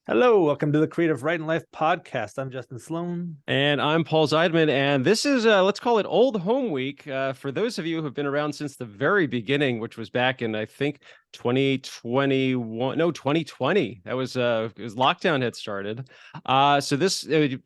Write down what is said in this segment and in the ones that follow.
Hello, welcome to the Creative Writing Life podcast. I'm Justin Sloan. And I'm Paul Zeidman, and this is, let's call it Old Home Week. For those of you who have been around since the very beginning, which was back in, I think, 2021, no, 2020. That was, lockdown had started.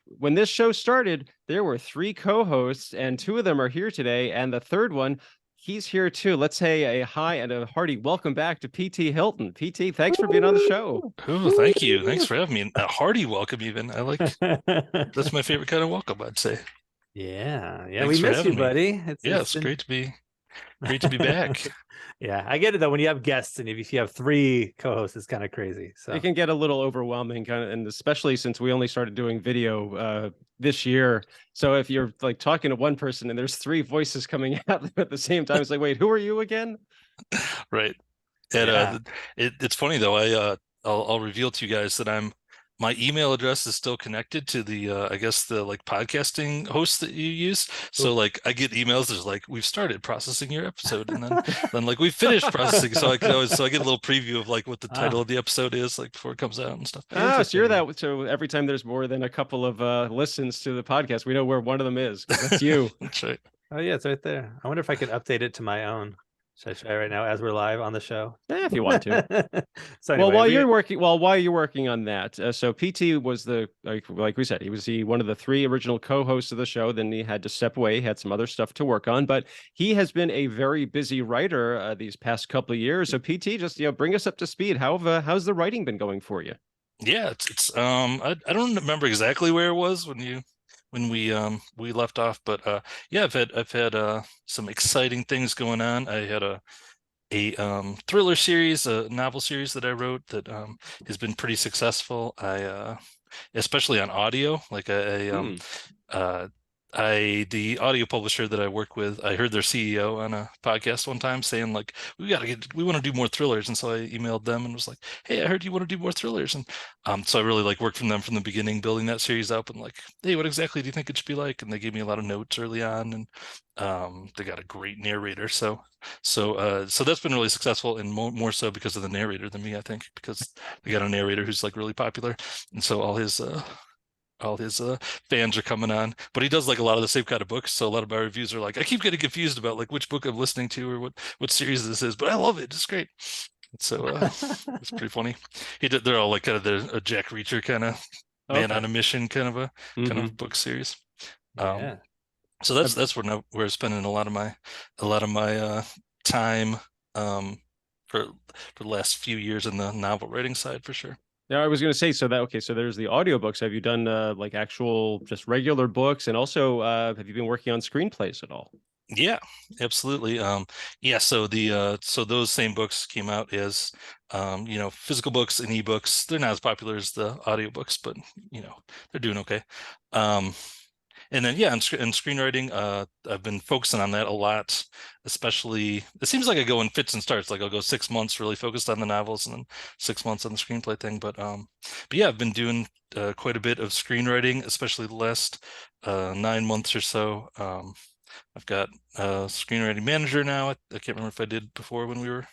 When this show started, there were three co-hosts, and two of them are here today, and the third one, he's here too. Let's say a hi and a hearty welcome back to PT Hylton. PT, thanks for being on the show. Oh, thank you. Thanks for having me. A hearty welcome, even. That's my favorite kind of welcome, I'd say. Yeah, Thanks we for miss you, having me. buddy. It's great to be back. Yeah, I get it though. When you have guests and if you have three co-hosts, it's kind of crazy. So it can get a little overwhelming, kind of, and especially since we only started doing video this year. So if you're like talking to one person and there's three voices coming out at the same time, it's like, wait, who are you again? Right. And Yeah. it's funny though. I'll reveal to you guys that my email address is still connected to the I guess the like podcasting host that you use. So like I get emails there's like we've started processing your episode, and then like we finished processing. So I get a little preview of like what the title of the episode is like before it comes out and stuff. Oh, so you're that. So every time there's more than a couple of listens to the podcast, we know where one of them is. That's you. That's right. Oh yeah, it's right there. I wonder if I could update it to my own. Should I try right now as we're live on the show? Yeah, if you want to. So anyway, while you're working on that, so PT was the like we said, he was one of the three original co-hosts of the show. Then he had to step away, he had some other stuff to work on, but he has been a very busy writer these past couple of years. So PT, just bring us up to speed. How's the writing been going for you? Yeah, it's I don't remember exactly where it was when we left off, but yeah, I've had some exciting things going on. I had a thriller series, a novel series that I wrote that has been pretty successful. I especially on audio, like the audio publisher that I work with, I heard their CEO on a podcast one time saying like we want to do more thrillers, and so I emailed them and was like, hey, I heard you want to do more thrillers, and so I really like worked from them from the beginning, building that series up, and like, hey, what exactly do you think it should be like? And they gave me a lot of notes early on, and they got a great narrator, so that's been really successful, and more so because of the narrator than me, I think, because they got a narrator who's like really popular, and so all his fans are coming on. But he does like a lot of the same kind of books, so a lot of my reviews are like, I keep getting confused about like which book I'm listening to or what series this is, but I love it. It's great. So it's pretty funny. They're all like kind of a Jack Reacher kind of man on a mission kind of book series. Yeah. So that's where I'm spending a lot of my time for the last few years in the novel writing side, for sure. Yeah, I was going to say, so there's the audiobooks. Have you done like actual just regular books, and also have you been working on screenplays at all? Yeah, absolutely. Yeah, so those same books came out as physical books and ebooks. They're not as popular as the audiobooks, but they're doing okay. And then in screenwriting, I've been focusing on that a lot, especially it seems like I go in fits and starts. Like I'll go 6 months really focused on the novels and then 6 months on the screenplay thing. But yeah, I've been doing quite a bit of screenwriting, especially the last 9 months or so. I've got a screenwriting manager now. I can't remember if I did before when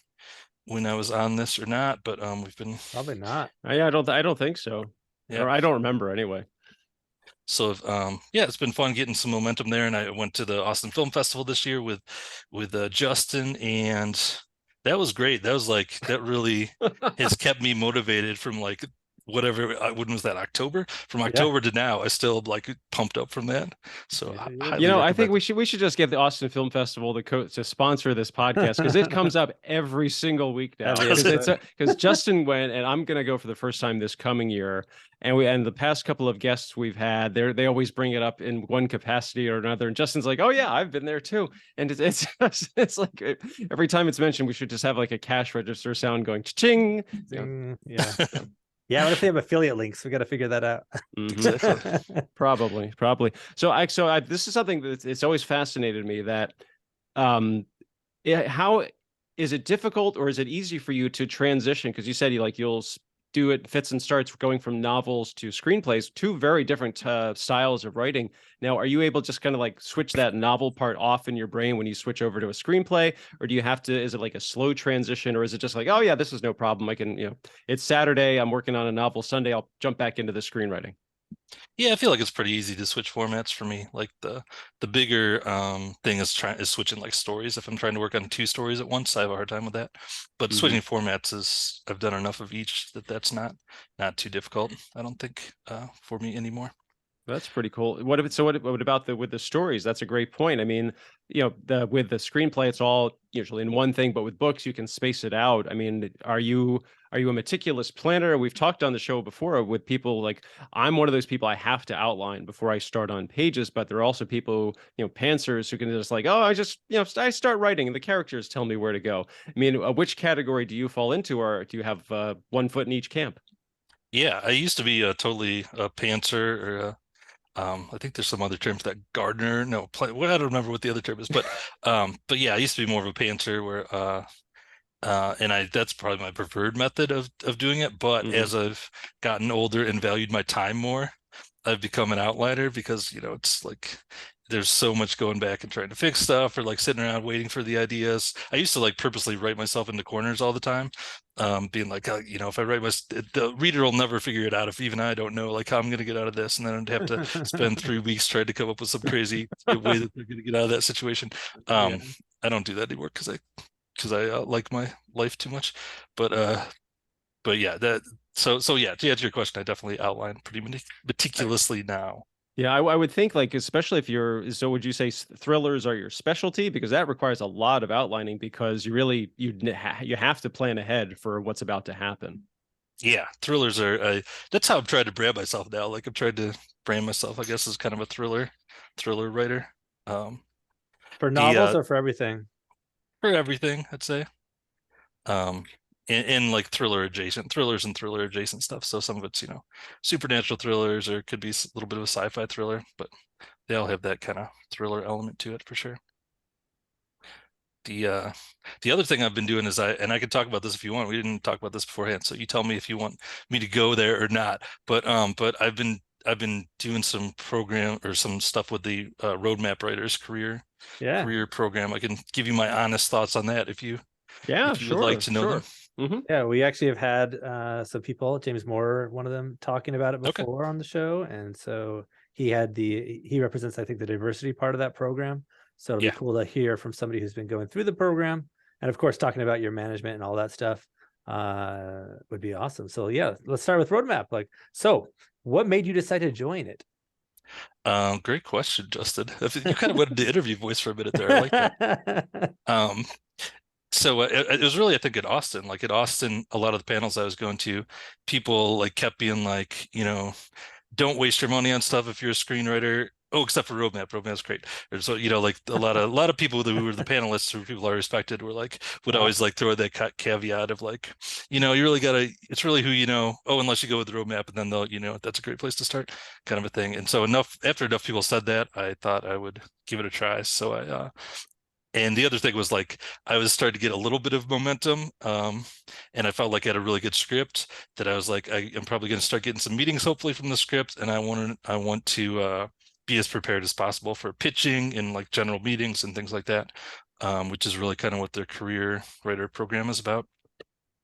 I was on this or not, but we've been Probably not. Yeah, I don't think so. Yeah. Or I don't remember anyway. So yeah, it's been fun getting some momentum there, and I went to the Austin Film Festival this year with Justin, and that was great. That really has kept me motivated from like whatever, when was that, October? From October to now, I still like pumped up from that. So I think we should just get the Austin Film Festival to sponsor this podcast, because it comes up every single week now. Because Justin went, and I'm gonna go for the first time this coming year, and the past couple of guests we've had, they always bring it up in one capacity or another, and Justin's like, oh yeah, I've been there too, and it's like every time it's mentioned, we should just have like a cash register sound going ching. Yeah. Yeah, what if they have affiliate links? We got to figure that out. Probably. So this is something that it's always fascinated me, that how is it difficult or is it easy for you to transition? Because you said you'll do it fits and starts going from novels to screenplays, two very different styles of writing. Now, are you able to just kind of like switch that novel part off in your brain when you switch over to a screenplay, or do you have to, is it like a slow transition, or is it just like, oh yeah, this is no problem, I can, it's Saturday, I'm working on a novel, Sunday I'll jump back into the screenwriting? Yeah, I feel like it's pretty easy to switch formats for me. Like the bigger thing is switching like stories. If I'm trying to work on 2 stories at once, I have a hard time with that. But switching formats is, I've done enough of each that's not too difficult, I don't think, for me anymore. That's pretty cool. What about with the stories? That's a great point. I mean, with the screenplay, it's all usually in one thing, but with books, you can space it out. I mean, are you a meticulous planner? We've talked on the show before with people like, I'm one of those people, I have to outline before I start on pages, but there are also people, pantsers who can just like, oh, I just, I start writing and the characters tell me where to go. I mean, which category do you fall into, or do you have one foot in each camp? Yeah, I used to be totally a pantser, or I think there's some other term for that, gardener. No, well, I don't remember what the other term is, but yeah, I used to be more of a pantser where and that's probably my preferred method of doing it. But as I've gotten older and valued my time more, I've become an outliner, because it's like there's so much going back and trying to fix stuff, or like sitting around waiting for the ideas. I used to like purposely write myself into corners all the time, being like, if I write the reader will never figure it out if even I don't know like how I'm going to get out of this, and then I'd have to spend 3 weeks trying to come up with some crazy way that they're going to get out of that situation. Yeah. I don't do that anymore because I like my life too much. But yeah, so yeah, to answer your question, I definitely outline pretty meticulously now. Yeah, I would think like, especially if so would you say thrillers are your specialty? Because that requires a lot of outlining, because you have to plan ahead for what's about to happen. Yeah, thrillers are, that's how I've tried to brand myself now. Like I've tried to brand myself, I guess, as kind of a thriller writer. For The novels or for everything? For everything, I'd say. Um, in like thrillers and thriller adjacent stuff. So some of it's, supernatural thrillers, or it could be a little bit of a sci-fi thriller, but they all have that kind of thriller element to it for sure. The other thing I've been doing is and I can talk about this if you want. We didn't talk about this beforehand, so you tell me if you want me to go there or not. But I've been doing some program or some stuff with the Roadmap Writers career program. I can give you my honest thoughts on that if you would like to know them. Yeah, we actually have had some people, James Moore, one of them, talking about it before on the show, and so he represents, I think, the diversity part of that program. So it'll be cool to hear from somebody who's been going through the program, and of course, talking about your management and all that stuff would be awesome. So yeah, let's start with Roadmap. So what made you decide to join it? Great question, Justin. You kind of went into interview voice for a minute there. I like that. So it was really, I think, at Austin. Like at Austin, a lot of the panels I was going to, people like kept being like, don't waste your money on stuff if you're a screenwriter. Oh, except for Roadmap. Roadmap's great. So, like a lot of people who were the panelists, or people I respected, were like, would always like throw that caveat of like, you really gotta, it's really who you know. Oh, unless you go with the Roadmap, and then they'll, that's a great place to start, kind of a thing. And so after enough people said that, I thought I would give it a try. So and the other thing was like I was starting to get a little bit of momentum, and I felt like I had a really good script that I was like, I'm probably going to start getting some meetings hopefully from the script, and I want to be as prepared as possible for pitching and like general meetings and things like that, which is really kind of what their career writer program is about.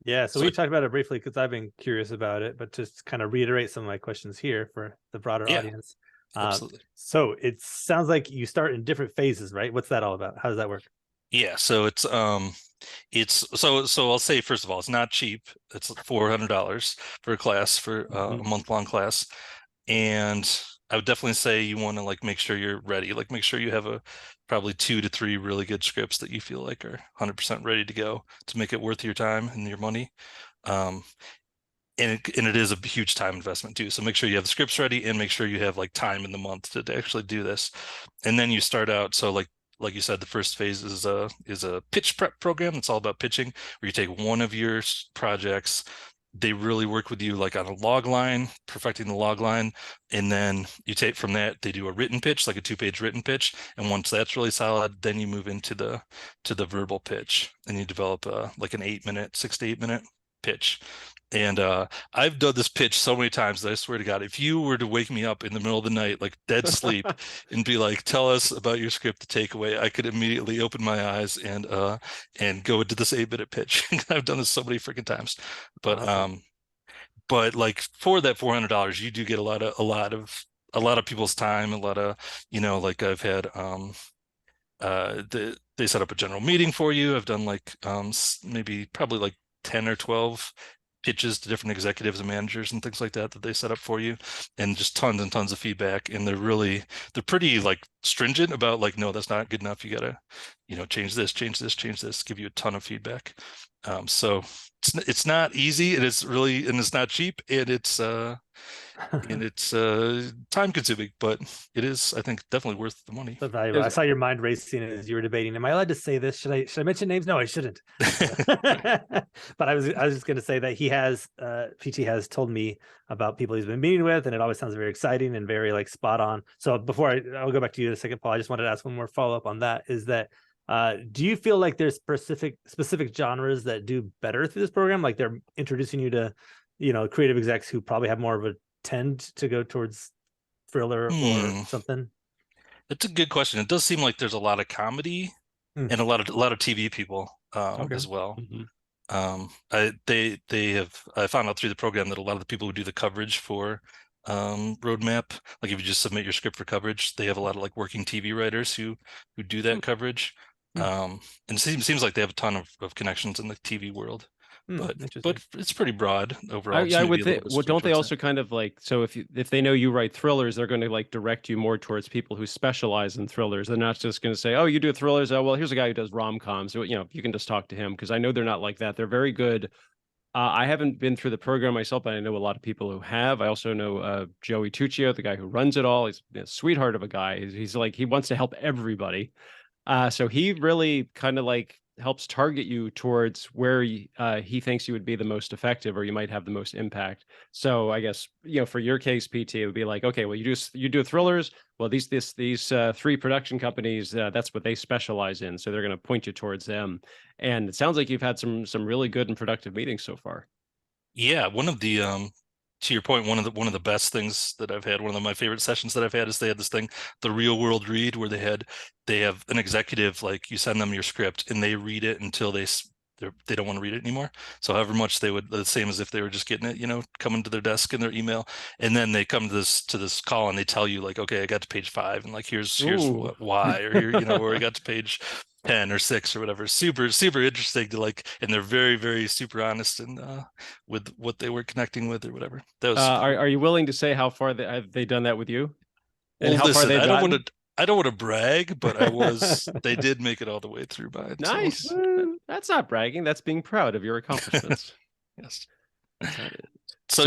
Yeah, so we talked about it briefly because I've been curious about it, but just kind of reiterate some of my questions here for the broader audience. Absolutely. So it sounds like you start in different phases, right? What's that all about? How does that work? Yeah, so it's so I'll say, first of all, it's not cheap. It's $400 for a class, for a month-long class. And I would definitely say you want to like make sure you're ready. Like make sure you have probably 2 to 3 really good scripts that you feel like are 100% ready to go to make it worth your time and your money. And it is a huge time investment too. So make sure you have the scripts ready, and make sure you have like time in the month to actually do this. And then you start out. So like you said, the first phase is a pitch prep program. It's all about pitching, where you take one of your projects. They really work with you like on a log line, perfecting the log line. And then you take from that, they do a written pitch, like a 2-page written pitch. And once that's really solid, then you move into the verbal pitch, and you develop like an 6 to 8 minute pitch. And I've done this pitch so many times that I swear to God, if you were to wake me up in the middle of the night, like dead sleep, and be like, "Tell us about your script, the takeaway," I could immediately open my eyes and go into this 8-minute pitch. I've done this so many freaking times. But Awesome. but like for that $400, you do get a lot of people's time, a lot of, like I've had they set up a general meeting for you. I've done like maybe probably like 10 or 12 pitches to different executives and managers and things like that they set up for you, and just tons and tons of feedback. And they're pretty like stringent about like, no, that's not good enough. You gotta, change this, give you a ton of feedback. So it's not easy. It is really, and it's not cheap, and it's time consuming, but it is, I think, definitely worth the money. So valuable. I saw your mind racing as you were debating. Am I allowed to say this? Should I mention names? No, I shouldn't. But I was just going to say that he has PT has told me about people he's been meeting with, and it always sounds very exciting and very like spot on. So before I'll go back to you in a second, Paul, I just wanted to ask one more follow up on that. Is that do you feel like there's specific genres that do better through this program? Like they're introducing you to, creative execs who probably have more of a tend to go towards thriller or something? It's a good question. It does seem like there's a lot of comedy and a lot of TV people as well. I found out through the program that a lot of the people who do the coverage for Roadmap, like if you just submit your script for coverage, they have a lot of like working TV writers who do that coverage. And it seems like they have a ton of connections in the TV world. But it's pretty broad overall. I would think. Well, don't they also kind of like, so if they know you write thrillers, they're going to like direct you more towards people who specialize in thrillers. They're not just going to say, "Oh, you do thrillers. Oh, well, here's a guy who does rom-coms. So, you can just talk to him," because I know they're not like that. They're very good. I haven't been through the program myself, but I know a lot of people who have. I also know Joey Tuccio, the guy who runs it all. He's a sweetheart of a guy. He's like, he wants to help everybody. So he really kind of like helps target you towards where he thinks you would be the most effective, or you might have the most impact. So I guess, for your case, PT, it would be like, okay, well, you do thrillers. Well, these 3 production companies, that's what they specialize in. So they're going to point you towards them. And it sounds like you've had some really good and productive meetings so far. Yeah, one of the to your point, one of the best things that I've had, one of my favorite sessions that I've had, is they had this thing, the real world read, where they have an executive, like you send them your script and they read it until they don't want to read it anymore. So however much they would, the same as if they were just getting it, coming to their desk in their email, and then they come to this call and they tell you like, okay, I got to page 5, and like here's why, or here, or I got to page 10 or 6 or whatever. Super interesting to like, and they're very, very super honest and with what they were connecting with or whatever. That was are you willing to say how far have they done that with you? And well, how far they've gotten? I don't want to brag, but they did make it all the way through by it. Nice. So. That's not bragging. That's being proud of your accomplishments. Yes. So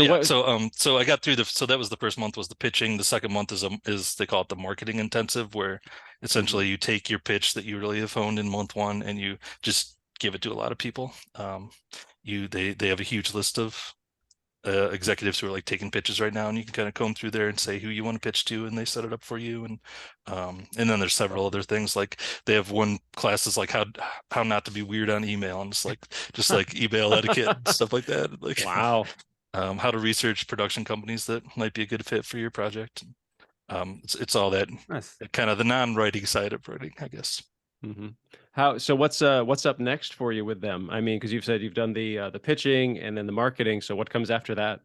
I got through so that was the first month was the pitching. The second month is they call it the marketing intensive, where essentially you take your pitch that you really have honed in month 1 and you just give it to a lot of people. They have a huge list of executives who are like taking pitches right now, and you can kind of comb through there and say who you want to pitch to, and they set it up for you. And then there's several other things, like they have one class is like how not to be weird on email, and just like email etiquette and stuff like that. Like, wow. How to research production companies that might be a good fit for your project. It's all that nice. Kind of the non-writing side of writing, I guess. So what's up next for you with them? I mean, because you've said you've done the pitching and then the marketing. So what comes after that?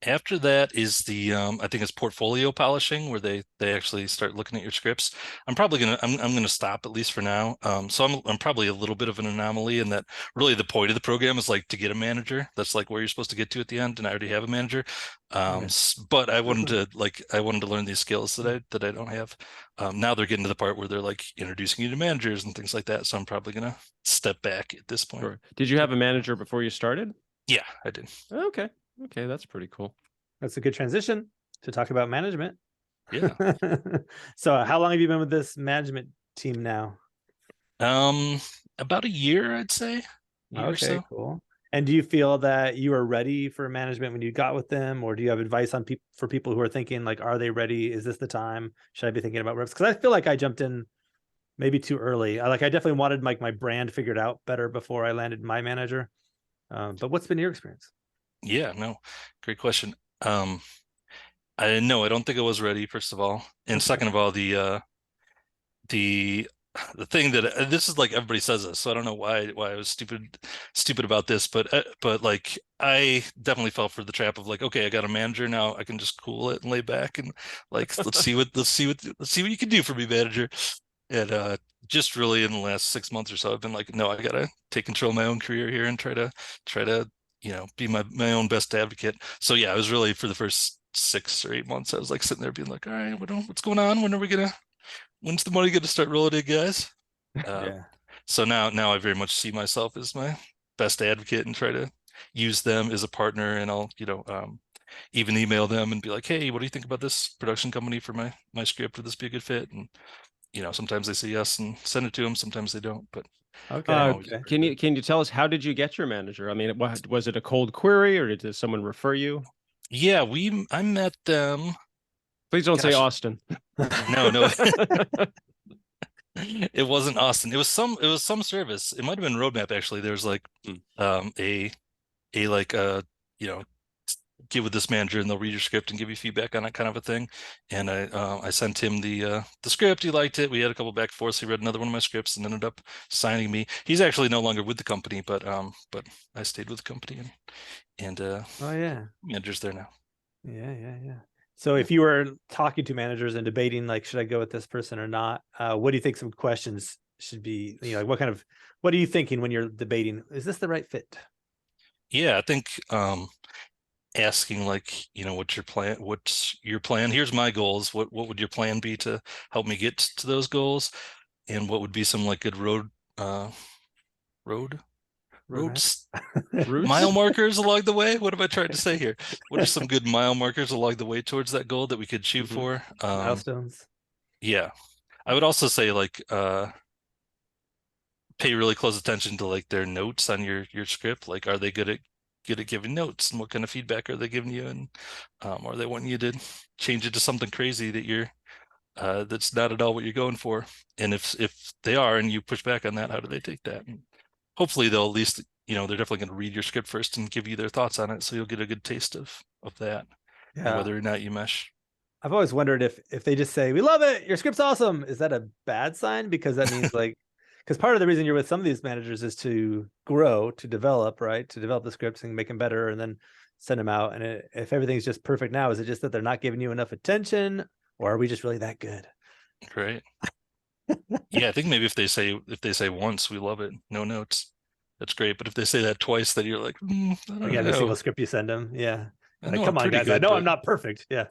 After that is the I think it's portfolio polishing, where they actually start looking at your scripts. I'm gonna stop, at least for now. So I'm probably a little bit of an anomaly in that really the point of the program is like to get a manager. That's like where you're supposed to get to at the end, and I already have a manager. But I wanted to learn these skills that I don't have. Now they're getting to the part where they're like introducing you to managers and things like that. So I'm probably gonna step back at this point. Sure. Did you have a manager before you started? Yeah, I did. Okay, that's pretty cool. That's a good transition to talk about management. Yeah. So how long have you been with this management team now? About a year, I'd say. Okay, cool. And do you feel that you are ready for management when you got with them, or do you have advice on for people who are thinking like, are they ready? Is this the time? Should I be thinking about reps? Because I feel like I jumped in maybe too early. I definitely wanted my brand figured out better before I landed my manager. But what's been your experience? Yeah, no, great question. I don't think I was ready, first of all. And second of all, the thing that this is like everybody says this, so I don't know why I was stupid about this, but like I definitely fell for the trap of like, okay, I got a manager now, I can just cool it and lay back and like let's see what you can do for me, manager. And just really in the last 6 months or so, I've been like, no, I gotta take control of my own career here and try to be my own best advocate. So yeah, I was really, for the first 6 or 8 months, I was like sitting there being like, all right, what's going on? When's the money gonna start rolling in, guys? Uh, Yeah. so now I very much see myself as my best advocate and try to use them as a partner, and I'll even email them and be like, hey, what do you think about this production company for my script? Would this be a good fit? And sometimes they say yes and send it to them. Sometimes they don't, but I'm Okay. always Okay. Can you tell us, how did you get your manager? I mean, was it a cold query, or did someone refer you? yeah. I met them. Please don't say Gosh, Austin. no, it wasn't Austin. It was some service. It might have been Roadmap actually. There's like a like you know get with this manager and they'll read your script and give you feedback on it, kind of a thing. And I sent him the script. He liked it. We had a couple back and forth. He read another one of my scripts and ended up signing me. He's actually no longer with the company, but I stayed with the company, and Oh yeah. manager's there now. Yeah. So if you were talking to managers and debating, like, should I go with this person or not? What do you think some questions should be? Like what are you thinking when you're debating? Is this the right fit? Yeah, I think asking like, what's your plan? Here's my goals. What would your plan be to help me get to those goals? And what would be some like good road Roadmap. roads Roots? mile markers along the way? What am I trying to say here? What are some good mile markers along the way towards that goal that we could shoot Mhm. for? Milestones. Yeah. I would also say like pay really close attention to like their notes on your script. Like, are they good at giving notes, and what kind of feedback are they giving you? And are they wanting you to change it to something crazy that's not at all what you're going for? And if they are and you push back on that, how do they take that? And hopefully they'll at least, they're definitely going to read your script first and give you their thoughts on it, so you'll get a good taste of that and Yeah. whether or not you mesh. I've always wondered if they just say, "We love it, your script's awesome," is that a bad sign? Because that means like, because part of the reason you're with some of these managers is to grow, to develop, right? To develop the scripts and make them better and then send them out. And if everything's just perfect now, is it just that they're not giving you enough attention, or are we just really that good? Right. Yeah, I think maybe if they say once, we love it, no notes, that's great. But if they say that twice, then you're like, I Like don't every know. single script you send them. Yeah. I Like, know I'm come on, pretty guys. I good, know but I'm not perfect. Yeah.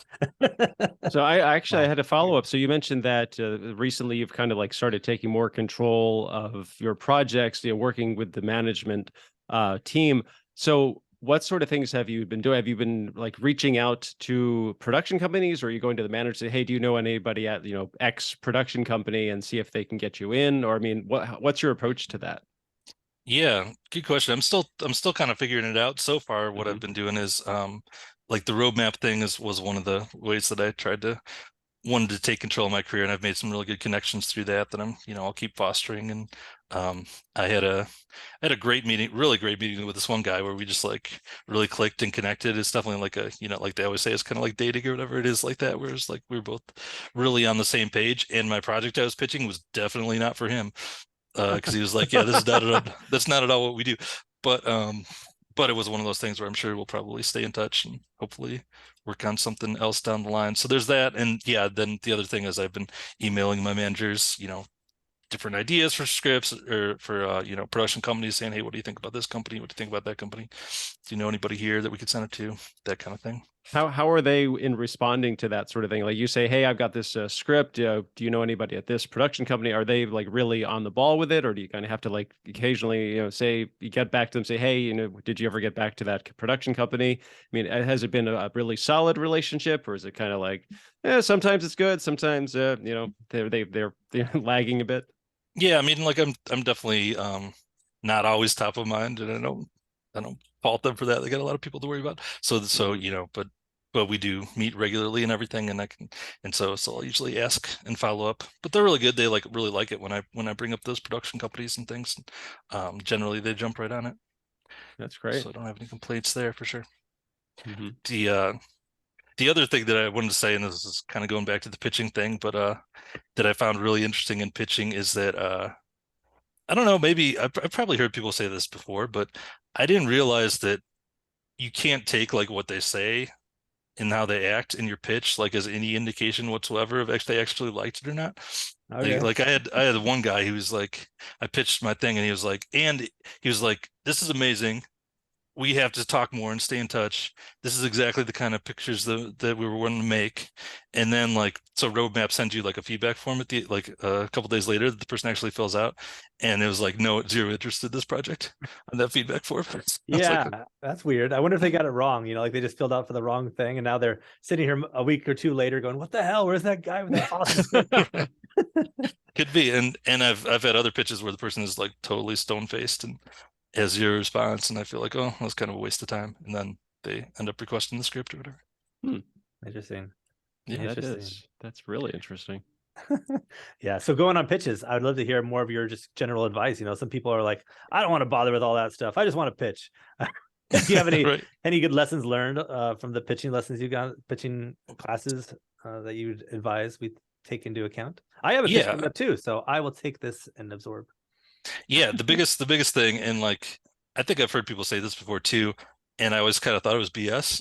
So I Wow. had a follow up. So you mentioned that recently you've kind of like started taking more control of your projects, working with the management team. So what sort of things have you been doing? Have you been like reaching out to production companies, or are you going to the manager and say, hey, do you know anybody at, X production company, and see if they can get you in? Or I mean, what's your approach to that? yeah, good question. I'm still kind of figuring it out. So far, what Hmm. I've been doing is like the roadmap thing was one of the ways that I wanted to take control of my career, and I've made some really good connections through that I'll keep fostering. And um I had a great meeting, really great meeting with this one guy where we just like really clicked and connected. It's definitely like like they always say, it's kind of like dating or whatever it is, like that, where it's like we were both really on the same page. And my project I was pitching was definitely not for him, because he was like, yeah, this is not at all, that's not at all what we do. But it was one of those things where I'm sure we'll probably stay in touch and hopefully work on something else down the line. So there's that. And yeah, then the other thing is I've been emailing my managers, different ideas for scripts or for production companies, saying, hey, what do you think about this company? What do you think about that company? Do you know anybody here that we could send it to? That kind of thing. How are they in responding to that sort of thing? Like you say, hey, I've got this script. Do you know anybody at this production company? Are they like really on the ball with it, or do you kind of have to like occasionally, say you get back to them, say, hey, did you ever get back to that production company? I mean, has it been a really solid relationship, or is it kind of like, sometimes it's good, sometimes they're lagging a bit? Yeah, I mean, like I'm definitely not always top of mind, and I don't fault them for that. They got a lot of people to worry about. So Mhm. but we do meet regularly and everything, and so I'll usually ask and follow up. But they're really good. They like really like it when I bring up those production companies and things. Generally they jump right on it. That's great. So I don't have any complaints there for sure. Mm-hmm. The other thing that I wanted to say, and this is kind of going back to the pitching thing, but that I found really interesting in pitching is that I don't know, maybe I've probably heard people say this before, but I didn't realize that you can't take like what they say and how they act in your pitch like as any indication whatsoever of if they actually liked it or not. Okay. Like I had one guy who was like, I pitched my thing and he was like, this is amazing. We have to talk more and stay in touch. This is exactly the kind of pictures that we were wanting to make. And then like, so Roadmap sends you like a feedback form at the like a couple days later that the person actually fills out, and it was like, no, zero interest in this project on that feedback form. Yeah, like, that's weird. I wonder if they got it wrong. Like they just filled out for the wrong thing, and now they're sitting here a week or two later going, "What the hell? Where's that guy with that awesome?" Could be. And I've had other pitches where the person is like totally stone faced and has zero response, and I feel like, oh, that's kind of a waste of time. And then they end up requesting the script or whatever. Interesting. Yeah, that's really interesting. Yeah. So going on pitches, I would love to hear more of your just general advice. Some people are like, I don't want to bother with all that stuff. I just want to pitch. Do you have any Right. any good lessons learned from the pitching lessons you got, pitching classes that you would advise we take into account? I have a pitch coming up too, so I will take this and absorb. Yeah, the biggest thing, and like I think I've heard people say this before too, and I always kind of thought it was BS.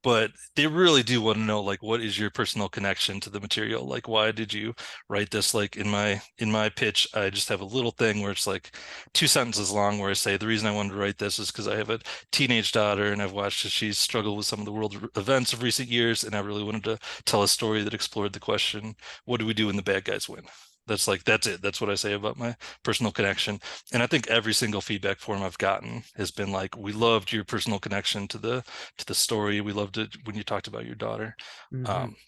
But they really do want to know like what is your personal connection to the material? Like why did you write this? Like in my pitch, I just have a little thing where it's like 2 sentences long where I say the reason I wanted to write this is because I have a teenage daughter and I've watched as she's struggled with some of the world events of recent years, and I really wanted to tell a story that explored the question, what do we do when the bad guys win? That's it. That's what I say about my personal connection. And I think every single feedback form I've gotten has been like, we loved your personal connection to the story. We loved it when you talked about your daughter.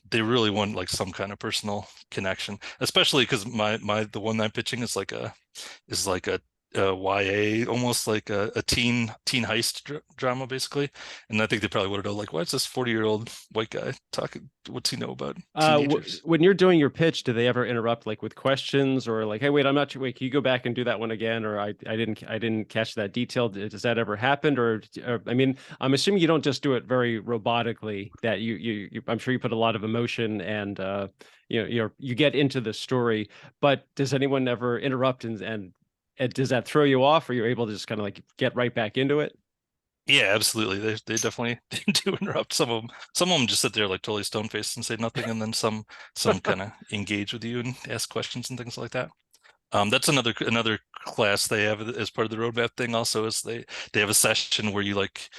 They really want like some kind of personal connection, especially because the one I'm pitching is like a YA, almost like a teen heist drama, basically. And I think they probably want to know like, why is this 40-year-old white guy talking? What's he know about teenagers? When you're doing your pitch, do they ever interrupt like with questions or like, hey, wait, I'm not sure. Wait, can you go back and do that one again? Or I didn't catch that detail. Does that ever happen? Or I mean, I'm assuming you don't just do it very robotically. That you I'm sure you put a lot of emotion and you get into the story. But does anyone ever interrupt and does that throw you off, or you're able to just kind of like get right back into it? Yeah, absolutely. They definitely do interrupt. Some of them just sit there like totally stone faced and say nothing, and then some kind of engage with you and ask questions and things like that. That's another class they have as part of the roadmap thing. Also, is they have a session where you like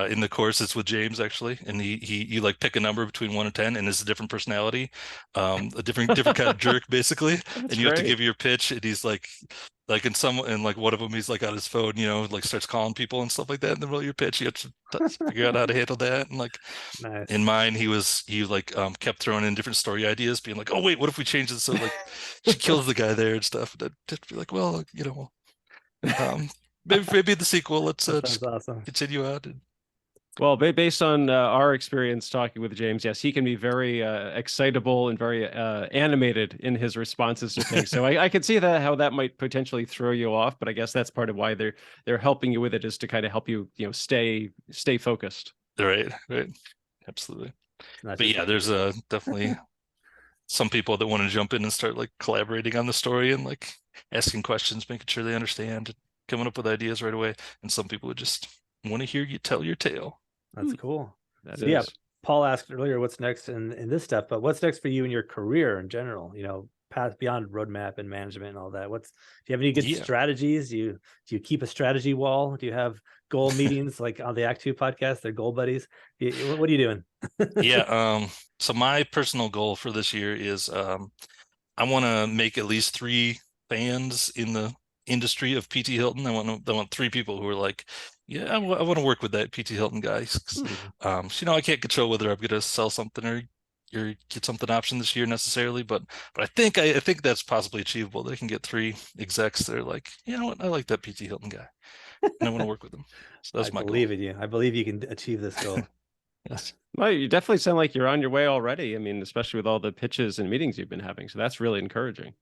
in the course it's with James actually, and you like pick a number between 1 and 10, and it's a different personality, a different kind of jerk basically, and you have to give your pitch, and he's like and like one of them he's like on his phone, like starts calling people and stuff like that in the middle of your pitch. You have to figure out how to handle that. And like nice. In mine, he kept throwing in different story ideas, being like, oh wait, what if we change it so like she kills the guy there and stuff? And I'd just be like, well, maybe the sequel, let's just awesome. continue on. Well, based on our experience talking with James, yes, he can be very excitable and very animated in his responses to things. So I can see how that might potentially throw you off, but I guess that's part of why they're helping you with it, is to kind of help you, stay focused. Right. Absolutely. But yeah, there's definitely some people that want to jump in and start like collaborating on the story and like asking questions, making sure they understand, coming up with ideas right away. And some people would just want to hear you tell your tale. That's cool. So yeah, Paul asked earlier what's next in this stuff, but what's next for you in your career in general? Path beyond roadmap and management and all that. Do you have any good strategies? Do you keep a strategy wall? Do you have goal meetings like on the Act 2 podcast? They're goal buddies. What are you doing? Yeah. So my personal goal for this year is I want to make at least 3 fans in the industry of PT Hylton. I want 3 people who are like, yeah, I want to work with that PT Hylton guy. I can't control whether I'm going to sell something or get something option this year necessarily, but I think that's possibly achievable. They can get 3 execs that are like, you know what, I like that PT Hylton guy, and I want to work with them. So that's my goal. I believe in you. I believe you can achieve this goal. Yes. Well, you definitely sound like you're on your way already. I mean, especially with all the pitches and meetings you've been having. So that's really encouraging.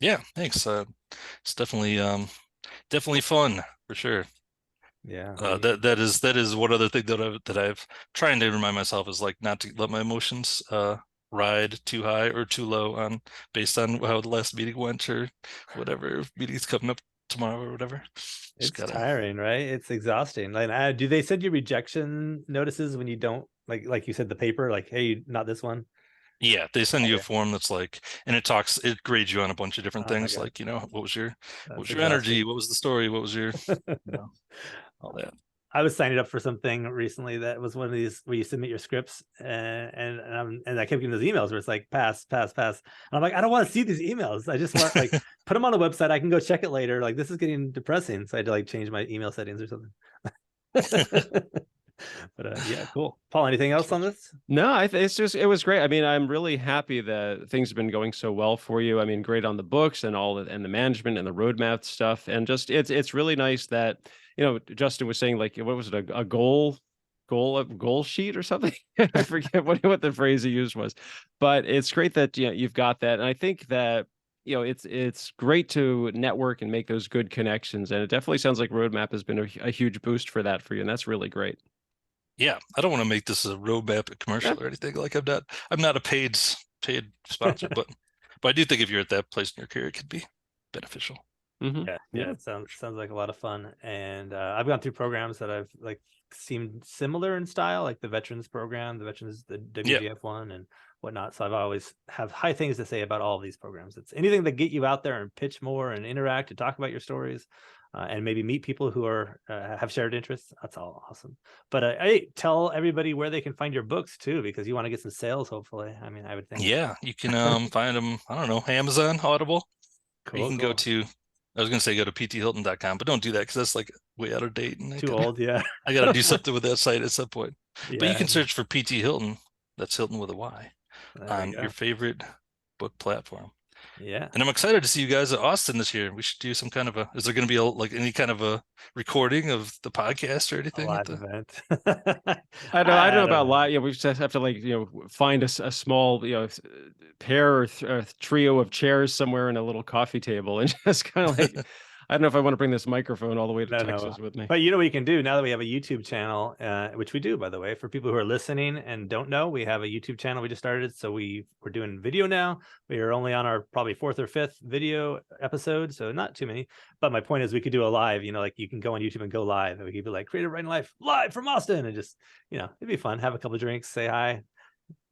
Yeah, thanks. It's definitely fun for sure. Yeah. That is one other thing that I've trying to remind myself is like not to let my emotions ride too high or too low on based on how the last meeting went or whatever meeting's coming up tomorrow or whatever. It's tiring, right? It's exhausting. Like, do they send you rejection notices when you don't like you said the paper, like, hey, not this one? Yeah, they send you a form that's like, and it grades you on a bunch of different Oh my things, God. like, you know, what was your That's energy, what was the story, what was your, you know, all that. I was signing up for something recently that was one of these where you submit your scripts, and I kept getting those emails where it's like pass, pass, pass. And I'm like, I don't want to see these emails. I just want like put them on the website. I can go check it later. Like this is getting depressing. So I had to like change my email settings or something. But yeah, cool. Paul, anything else on this? No, it was great. I mean, I'm really happy that things have been going so well for you. I mean, great on the books and and the management and the roadmap stuff. And just it's really nice that, you know, Justin was saying, like, what was it, a goal sheet or something? I forget what the phrase he used was, but it's great that, you know, you've got that. And I think that, you know, it's great to network and make those good connections. And it definitely sounds like roadmap has been a huge boost for that for you. And that's really great. Yeah, I don't want to make this a roadmap commercial or anything. Like I'm not a paid sponsor, but I do think if you're at that place in your career, it could be beneficial. Yeah, it sounds like a lot of fun. And I've gone through programs that I've like seemed similar in style, like the veterans program, the WGF one and whatnot. So I've always have high things to say about all of these programs. It's anything that get you out there and pitch more and interact and talk about your stories. And maybe meet people who are have shared interests. That's all awesome. But hey, tell everybody where they can find your books too, because you want to get some sales. Hopefully, I mean, I would think. Yeah, you can find them. I don't know, Amazon, Audible. Cool. You can go to. I was gonna say go to pthylton.com, but don't do that because that's like way out of date and too old. Yeah, I gotta do something with that site at some point. Yeah, but you can search for PT Hylton. That's Hylton with a Y on your favorite book platform. Yeah. And I'm excited to see you guys at Austin this year. We should do some kind of is there going to be like any kind of a recording of the podcast or anything? A live event. I don't know about live. Yeah, we just have to, like, you know, find a small, you know, pair or trio of chairs somewhere in a little coffee table and just kind of like, I don't know if I want to bring this microphone all the way to Texas with me. But you know what you can do now that we have a YouTube channel, which we do, by the way, for people who are listening and don't know, we have a YouTube channel we just started. So we're doing video now. We are only on our probably 4th or 5th video episode, so not too many. But my point is we could do a live, you know, like you can go on YouTube and go live. And we could be like Creative Writing Life live from Austin and just, you know, it'd be fun. Have a couple of drinks, say hi.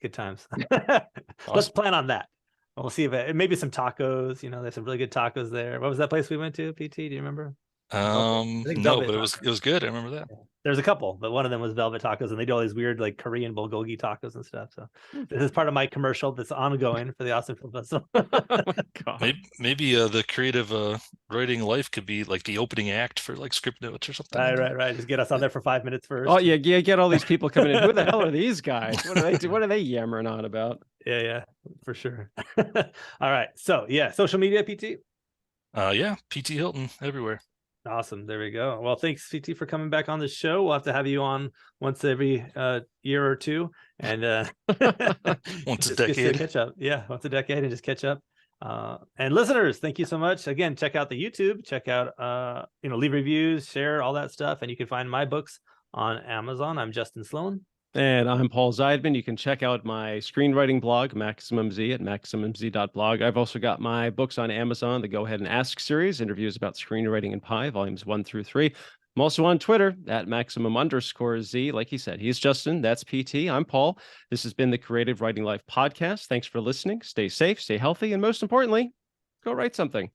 Good times. Awesome. Let's plan on that. We'll see if maybe some tacos, you know, there's some really good tacos there. What was that place we went to, PT? Do you remember? No, but it was good. I remember that. There's a couple, but one of them was Velvet Tacos, and they do all these weird like Korean bulgogi tacos and stuff. So this is part of my commercial that's ongoing for the Austin Film Festival. Oh my God. Maybe the creative writing life could be like the opening act for like script notes or something. Right. Just get us on there for 5 minutes first. Oh yeah, get all these people coming in. Who the hell are these guys? What are they yammering on about? Yeah, for sure. All right. So yeah, social media, PT. Yeah, PT Hylton everywhere. Awesome. There we go. Well, thanks, CT, for coming back on the show. We'll have to have you on once every year or two, and once a decade. Catch up. Yeah, once a decade, and just catch up. And listeners, thank you so much. Again, check out the YouTube. Check out, leave reviews, share all that stuff, and you can find my books on Amazon. I'm Justin Sloan. And I'm Paul Zeidman. You can check out my screenwriting blog, Maximum Z, at maximumz.blog. I've also got my books on Amazon, the Go Ahead and Ask series, interviews about screenwriting and Pi, volumes 1 through 3. I'm also on Twitter at Maximum_Z. Like he said, he's Justin. That's PT. I'm Paul. This has been the Creative Writing Life podcast. Thanks for listening. Stay safe, stay healthy, and most importantly, go write something.